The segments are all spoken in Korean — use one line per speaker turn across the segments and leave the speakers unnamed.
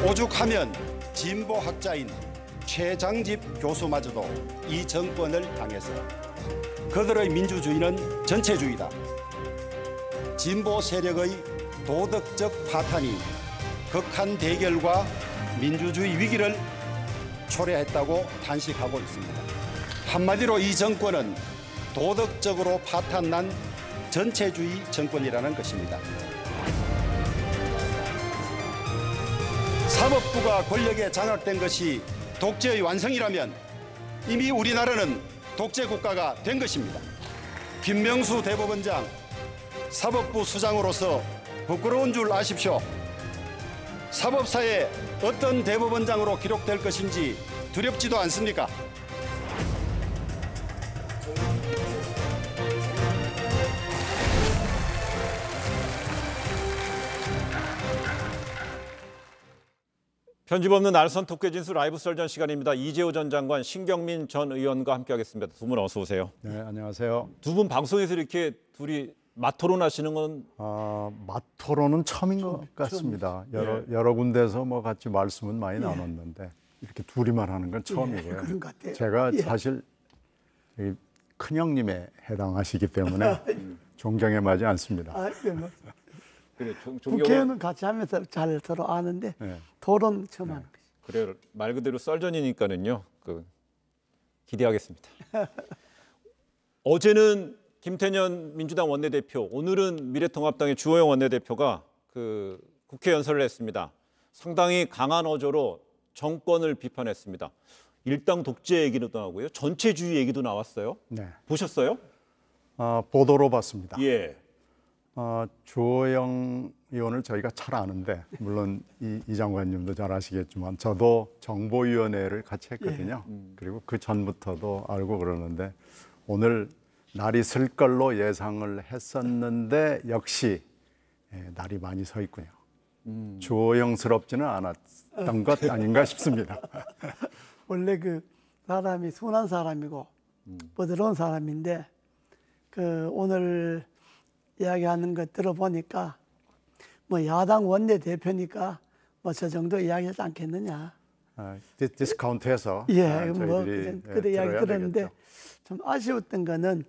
오죽하면 진보학자인 최장집 교수마저도 이 정권을 향해서 그들의 민주주의는 전체주의다, 진보 세력의 도덕적 파탄이 극한 대결과 민주주의 위기를 초래했다고 탄식하고 있습니다. 한마디로 이 정권은 도덕적으로 파탄난 전체주의 정권이라는 것입니다. 사법부가 권력에 장악된 것이 독재의 완성이라면 이미 우리나라는 독재 국가가 된 것입니다. 김명수 대법원장, 사법부 수장으로서 부끄러운 줄 아십시오. 사법사에 어떤 대법원장으로 기록될 것인지 두렵지도 않습니까?
편집 없는 알선 토크의 진수 라이브 썰전 시간입니다. 이재호 전 장관, 신경민 전 의원과 함께하겠습니다. 두 분 어서 오세요.
네, 안녕하세요.
두 분 방송에서 이렇게 둘이 맞토론 하시는 건
맞토론은 처음인 것 같습니다. 여러 군데서 뭐 같이 말씀은 많이 나눴는데 이렇게 둘이만 하는 건 처음이고요.
그런 것 같아요.
제가 사실 큰형님에 해당하시기 때문에 존경에 맞지 않습니다.
그래,
국회의원은 같이 하면서 잘 서로 아는데 토론 처음 하는 거죠.
그래요. 말 그대로 썰전이니까는요. 기대하겠습니다. 어제는 김태년 민주당 원내대표, 오늘은 미래통합당의 주호영 원내대표가 국회 연설을 했습니다. 상당히 강한 어조로 정권을 비판했습니다. 일당 독재 얘기도 나오고요. 전체주의 얘기도 나왔어요. 네. 보셨어요?
보도로 봤습니다.
예.
주호영 의원을 저희가 잘 아는데 물론 이 장관님도 잘 아시겠지만 저도 정보위원회를 같이 했거든요. 그리고 그 전부터도 알고 그러는데 오늘 날이 슬 걸로 예상을 했었는데 역시 날이 많이 서 있군요. 주호영스럽지는 않았던 것 아닌가 싶습니다.
원래 그 사람이 순한 사람이고 부드러운 사람인데 오늘 이야기하는 것 들어보니까 뭐 야당 원내 대표니까 뭐 저 정도 이야기하지 않겠느냐.
디스카운트해서
그래 이야기 들었는데 되겠죠. 좀 아쉬웠던 거는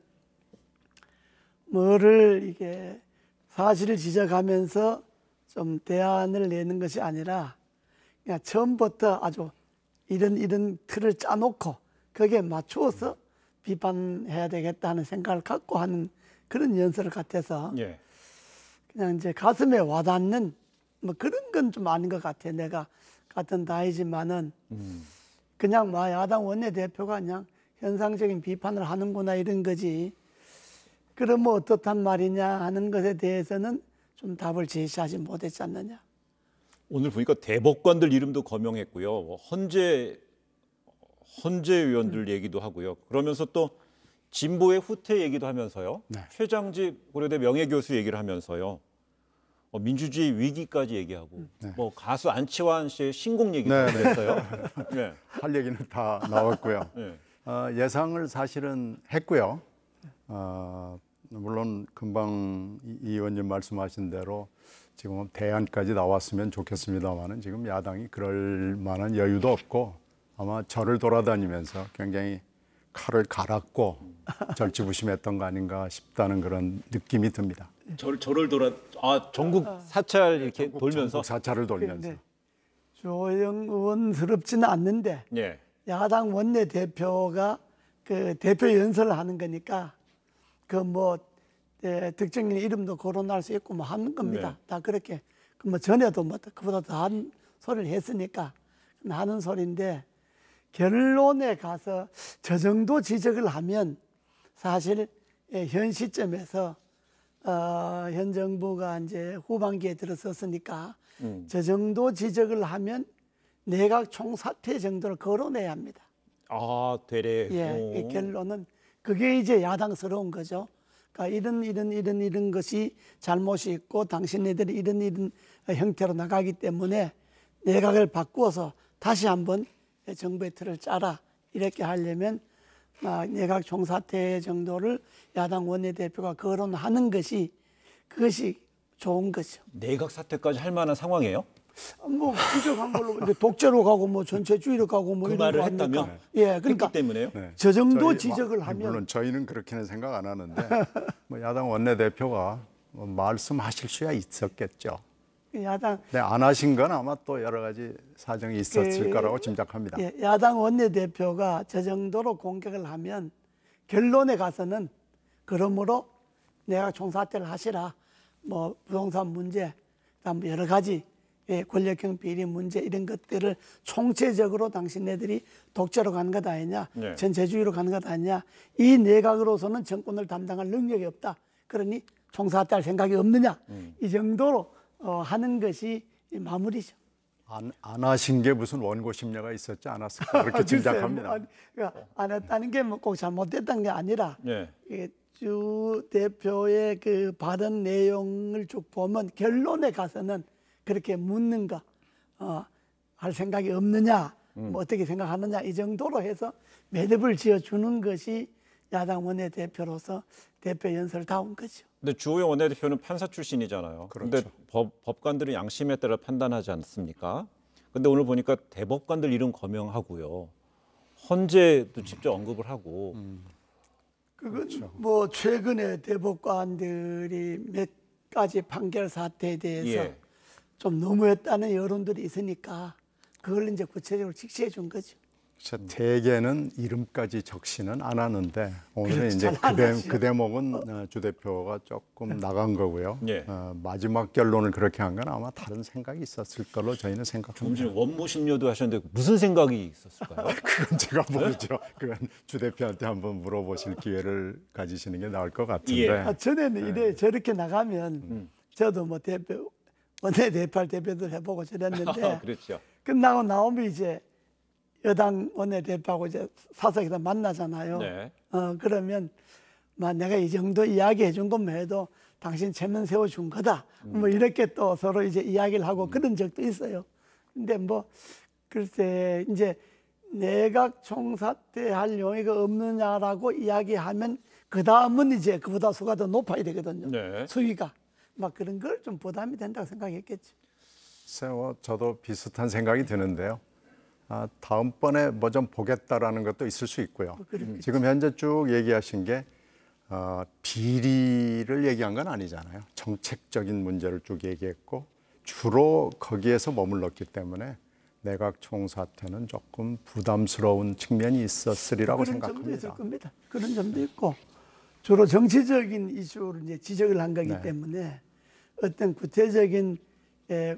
뭐를 이게 사실을 지적하면서 좀 대안을 내는 것이 아니라 그냥 처음부터 아주 이런 틀을 짜놓고 거기에 맞추어서 비판해야 되겠다 하는 생각을 갖고 하는 그런 연설 같아서 그냥 이제 가슴에 와닿는 뭐 그런 건 좀 아닌 것 같아요. 내가 같은 나이지만은 그냥 야당 원내대표가 그냥 현상적인 비판을 하는구나 이런 거지. 그러면 어떻단 말이냐 하는 것에 대해서는 좀 답을 제시하지 못했지 않느냐.
오늘 보니까 대법관들 이름도 거명했고요. 헌재 의원들 얘기도 하고요. 그러면서 또 진보의 후퇴 얘기도 하면서요. 최장집 고려대 명예교수 얘기를 하면서요. 민주주의 위기까지 얘기하고 뭐 가수 안치환 씨의 신곡 얘기도 했어요.
할 얘기는 다 나왔고요. 예상을 사실은 했고요. 물론 금방 이 의원님 말씀하신 대로 지금 대안까지 나왔으면 좋겠습니다만은 지금 야당이 그럴 만한 여유도 없고 아마 저를 돌아다니면서 굉장히 칼을 갈았고 절치부심했던 거 아닌가 싶다는 그런 느낌이 듭니다.
저를 전국 사찰 이렇게 돌면서
전국 사찰을 돌면서
주호영 의원스럽지는 않는데 야당 원내 대표가 대표 연설을 하는 거니까 특정인 이름도 거론할 수 있고 뭐 하는 겁니다. 다 그렇게 전에도 그보다 더한 소리를 했으니까 하는 소리인데 결론에 가서 저 정도 지적을 하면 사실 현 시점에서 현 정부가 이제 후반기에 들어섰으니까 저 정도 지적을 하면 내각 총사퇴 정도를 거론해야 합니다.
되레.
이 결론은 그게 이제 야당스러운 거죠. 그러니까 이런 것이 잘못이 있고 당신네들이 이런 형태로 나가기 때문에 내각을 바꾸어서 다시 한번 정부의 틀을 짜라 이렇게 하려면 내각 총사퇴 정도를 야당 원내대표가 거론하는 것이 그것이 좋은 거죠.
내각 사퇴까지 할 만한 상황이에요?
뭐 지적한 걸로 이제 독재로 가고 뭐 전체주의로 가고 뭐
그
이런
말을
거 합니까?
했다면?
예, 그러니까
했기 때문에요.
네.
저 정도
저희
지적을 하면
물론 저희는 그렇게는 생각 안 하는데 뭐 야당 원내대표가 뭐 말씀하실 수야 있었겠죠.
야당
근데 안 하신 건 아마 또 여러 가지 사정이 있었을 거라고 짐작합니다.
예, 야당 원내대표가 저 정도로 공격을 하면 결론에 가서는 그러므로 내가 총사퇴를 하시라. 뭐 부동산 문제, 그다음 여러 가지 권력형 비리 문제 이런 것들을 총체적으로 당신네들이 독재로 가는 것 아니냐,
네.
전체주의로 가는 것 아니냐. 이 내각으로서는 정권을 담당할 능력이 없다. 그러니 총사퇴할 생각이 없느냐. 이 정도로 하는 것이 마무리죠.
안 하신 게 무슨 원고 심려가 있었지 않았을까 그렇게 짐작합니다.
글쎄요, 그러니까 안 했다는 게 뭐 꼭 잘못됐다는 게 아니라
네.
이게 주 대표의 그 발언 내용을 쭉 보면 결론에 가서는 그렇게 묻는가 할 생각이 없느냐 뭐 어떻게 생각하느냐 이 정도로 해서 매듭을 지어주는 것이 야당 원내대표로서 대표 연설다운 거죠.
근데 주호영 원내대표는 판사 출신이잖아요. 그런데
그렇죠.
법관들은 양심에 따라 판단하지 않습니까? 근데 오늘 보니까 대법관들 이름 거명하고요. 헌재도 직접 언급을 하고.
그건 뭐 최근에 대법관들이 몇 가지 판결 사태에 대해서
예.
좀 너무했다는 여론들이 있으니까 그걸 이제 구체적으로 직시해 준 거죠.
대개는 이름까지 적시는 안 하는데 오늘은
그렇죠.
이제
잘안 하죠.
그 대목은 주 대표가 조금 나간 거고요.
예.
마지막 결론을 그렇게 한 건 아마 다른 생각이 있었을 걸로 저희는
조금
생각합니다.
전에 원모 심려도 하셨는데 무슨 생각이 있었을까요?
그건 제가 모르죠. 그건 주 대표한테 한번 물어보실 기회를 가지시는 게 나을 것 같은데.
예.
전에는 이래 저렇게 나가면 저도 뭐 대표 원내대표 대표들 해보고 저랬는데
그렇죠.
끝나고 나오면 이제 여당 원내대표하고 이제 사석에서 만나잖아요.
네.
그러면 내가 이 정도 이야기해 준 것만 해도 당신 체면 세워준 거다. 뭐 이렇게 또 서로 이제 이야기를 하고 그런 적도 있어요. 근데 뭐 글쎄 이제 내각 총사퇴할 용의가 없느냐라고 이야기하면 그 다음은 이제 그보다 수가 더 높아야 되거든요.
네.
수위가 막 그런 걸 좀 부담이 된다고 생각했겠죠.
글쎄요, 저도 비슷한 생각이 드는데요. 다음번에 뭐 좀 보겠다라는 것도 있을 수 있고요. 지금 현재 쭉 얘기하신 게 비리를 얘기한 건 아니잖아요. 정책적인 문제를 쭉 얘기했고 주로 거기에서 머물렀기 때문에 내각 총사퇴는 조금 부담스러운 측면이 있었으리라고
그런 점도 있을
생각합니다.
겁니다. 그런 점도 있고 주로 정치적인 이슈를 이제 지적을 한 거기 때문에 어떤 구체적인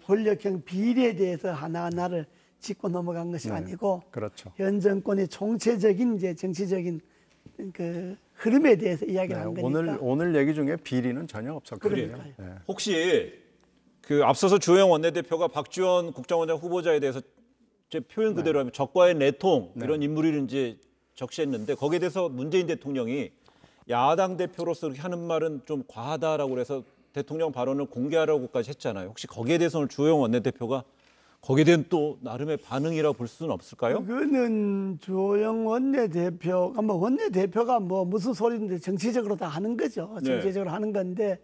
권력형 비리에 대해서 하나하나를 짚고 넘어간 것이 아니고
그렇죠.
현 정권의 총체적인 이제 정치적인 그 흐름에 대해서 이야기를 한 거니까.
오늘 얘기 중에 비리는 전혀 없었거든요.
그러니까요.
네.
혹시 그 앞서서 주호영 원내대표가 박지원 국정원장 후보자에 대해서 제 표현 그대로 하면 적과의 내통 이런 인물을 이제 적시했는데 거기에 대해서 문재인 대통령이 야당 대표로서 이렇게 하는 말은 좀 과하다라고 그래서 대통령 발언을 공개하라고까지 했잖아요. 혹시 거기에 대해서 오늘 주호영 원내대표가 거기에 대한 또 나름의 반응이라고 볼 수는 없을까요?
그거는 주호영 원내대표가 뭐 원내대표가 뭐 무슨 소리인데 정치적으로 다 하는 거죠.
네.
정치적으로 하는 건데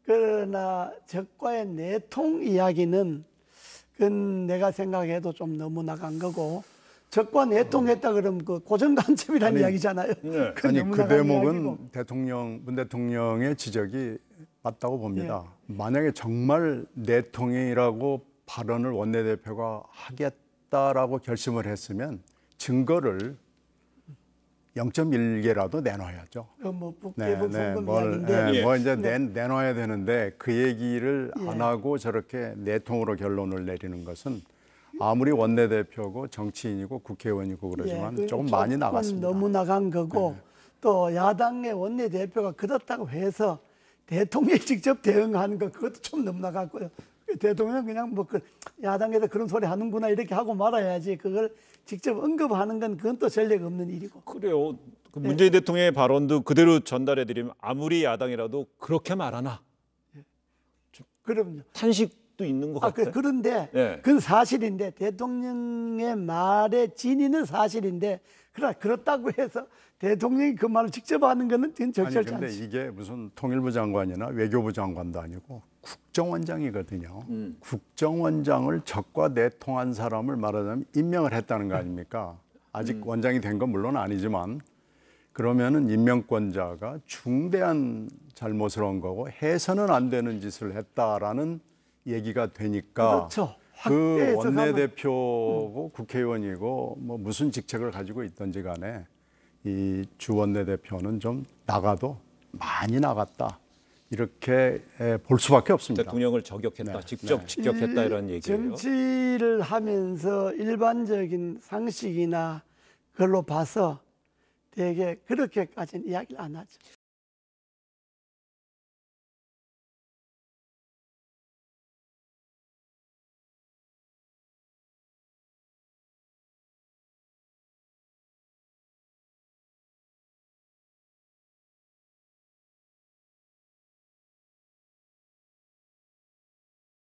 그러나 적과의 내통 이야기는 그건 내가 생각해도 좀 너무 나간 거고 적과 내통했다 그러면 그 고정간첩이라는 이야기잖아요.
네.
그건
아니
너무
그
나간
대목은
이야기고.
문 대통령의 지적이 맞다고 봅니다. 만약에 정말 내통이라고 발언을 원내대표가 하겠다라고 결심을 했으면 증거를 0.1개라도 내놔야죠.
뭐 북대북 송금 이야기인데
예.
내놔야 되는데 그 얘기를 안 하고 저렇게 내통으로 결론을 내리는 것은 아무리 원내대표고 정치인이고 국회의원이고 그러지만
그
조금 많이 나갔습니다.
너무 나간 거고 또 야당의 원내대표가 그렇다고 해서 대통령이 직접 대응하는 거 그것도 좀 너무 나갔고요. 대통령 그냥 뭐 그 야당에서 그런 소리 하는구나 이렇게 하고 말아야지 그걸 직접 언급하는 건 그건 또 전례가 없는 일이고.
그래요. 그 문재인 대통령의 발언도 그대로 전달해드리면 아무리 야당이라도 그렇게 말하나
그럼요.
탄식도 있는 것 같아요.
그런데
네.
그건 사실인데 대통령의 말의 진위는 사실인데 그러나 그렇다고 해서 대통령이 그 말을 직접 하는 거는 그건
아니
적절치
근데
않지.
이게 무슨 통일부 장관이나 외교부 장관도 아니고 국정원장이거든요. 국정원장을 적과 내통한 사람을 말하자면 임명을 했다는 거 아닙니까? 아직 원장이 된 건 물론 아니지만 그러면은 임명권자가 중대한 잘못을 한 거고 해서는 안 되는 짓을 했다라는 얘기가 되니까
그렇죠.
그
확대해서
원내대표고 국회의원이고 뭐 무슨 직책을 가지고 있든지 간에 이 주 원내대표는 좀 나가도 많이 나갔다. 이렇게 볼 수밖에 없습니다.
대통령을 저격했다,
네.
직접 직격했다 이런 얘기예요.
정치를 하면서 일반적인 상식이나 그걸로 봐서 되게 그렇게까지는 이야기를 안 하죠.